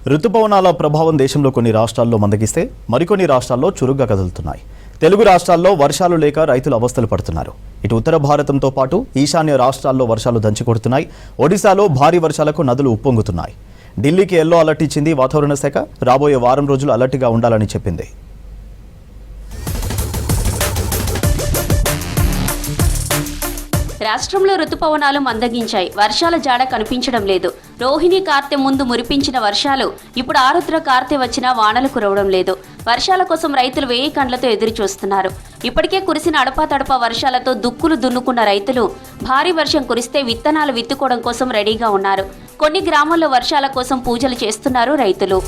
రుతుపవనాల ప్రభావం దేశంలో కొన్ని రాష్ట్రాల్లో మందగిస్తే మరికొన్ని రాష్ట్రాల్లో చురుగ్గా కదులుతున్నాయి. తెలుగు రాష్ట్రాల్లో వర్షాలు లేక రైతులు అవస్థలు పడుతున్నారు. ఇటు ఉత్తర భారతంతో పాటు ఈశాన్య రాష్ట్రాల్లో వర్షాలు దంచికొడుతున్నాయి. ఒడిశాలో భారీ వర్షాలకు నదులు ఉప్పొంగుతున్నాయి. ఢిల్లీకి ఎల్లో అలర్ట్ ఇచ్చింది వాతావరణ శాఖ. రాబోయే వారం రోజులు అలర్ట్గా ఉండాలని చెప్పింది. రాష్ట్రంలో రుతుపవనాలు మందగించాయి. వర్షాల జాడ కనిపించడం లేదు. రోహిణి కార్తె ముందు మురిపించిన వర్షాలు ఇప్పుడు ఆరుద్ర కార్తె వచ్చినా వానలు కురవడం లేదు. వర్షాల కోసం రైతులు వేయి కండ్లతో ఎదురు చూస్తున్నారు. ఇప్పటికే కురిసిన అడపాతడపా వర్షాలతో దుక్కులు దున్నుకున్న రైతులు భారీ వర్షం కురిస్తే విత్తనాలు విత్తుకోవడం కోసం రెడీగా ఉన్నారు. కొన్ని గ్రామాల్లో వర్షాల కోసం పూజలు చేస్తున్నారు రైతులు.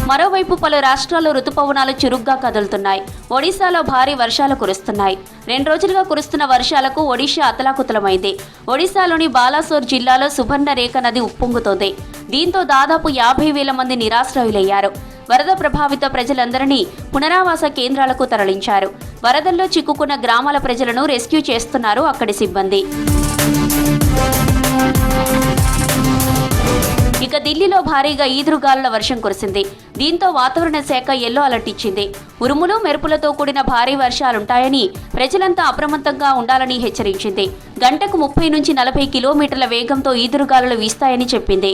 మరోవైపు పలు రాష్ట్రాల్లో రుతుపవనాలు చురుగ్గా కదులుతున్నాయి. ఒడిశాలో భారీ వర్షాలు కురుస్తున్నాయి. 2 రోజులుగా కురుస్తున్న వర్షాలకు ఒడిశా అతలాకుతలమైంది. ఒడిశాలోని బాలాసోర్ జిల్లాలో సుబర్ణరేఖ నది ఉప్పొంగుతోంది. దీంతో దాదాపు 50,000 మంది నిరాశ్రయులయ్యారు. వరద ప్రభావిత ప్రజలందరినీ పునరావాస కేంద్రాలకు తరలించారు. వరదల్లో చిక్కుకున్న గ్రామాల ప్రజలను రెస్క్యూ చేస్తున్నారు అక్కడి సిబ్బంది. ఇక ఢిల్లీలో భారీగా ఈదురుగాలుల వర్షం కురిసింది. దీంతో వాతావరణ శాఖ ఎల్లో అలర్ట్ ఇచ్చింది. ఉరుములు మెరుపులతో కూడిన భారీ వర్షాలుంటాయని ప్రజలంతా అప్రమత్తంగా ఉండాలని హెచ్చరించింది. గంటకు 30 నుంచి 40 కిలోమీటర్ల వేగంతో ఈదురుగాలులు వీస్తాయని చెప్పింది.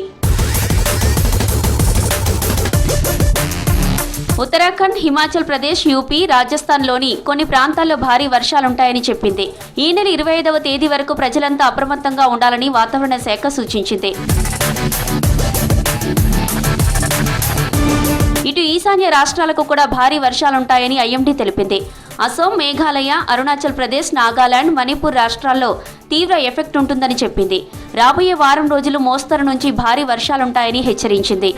ఉత్తరాఖండ్, హిమాచల్ ప్రదేశ్, యూపీ, రాజస్థాన్లోని కొన్ని ప్రాంతాల్లో భారీ వర్షాలుంటాయని చెప్పింది. ఈ నెల 25వ తేదీ వరకు ప్రజలంతా అప్రమత్తంగా ఉండాలని వాతావరణ శాఖ సూచించింది. ఇటు ఈశాన్య రాష్ట్రాలకు కూడా భారీ వర్షాలుంటాయని ఐఎండీ తెలిపింది. అసోం, మేఘాలయ, అరుణాచల్ ప్రదేశ్, నాగాలాండ్, మణిపూర్ రాష్ట్రాల్లో తీవ్ర ఎఫెక్ట్ ఉంటుందని చెప్పింది. రాబోయే వారం రోజులు మోస్తరు నుంచి భారీ వర్షాలుంటాయని హెచ్చరించింది.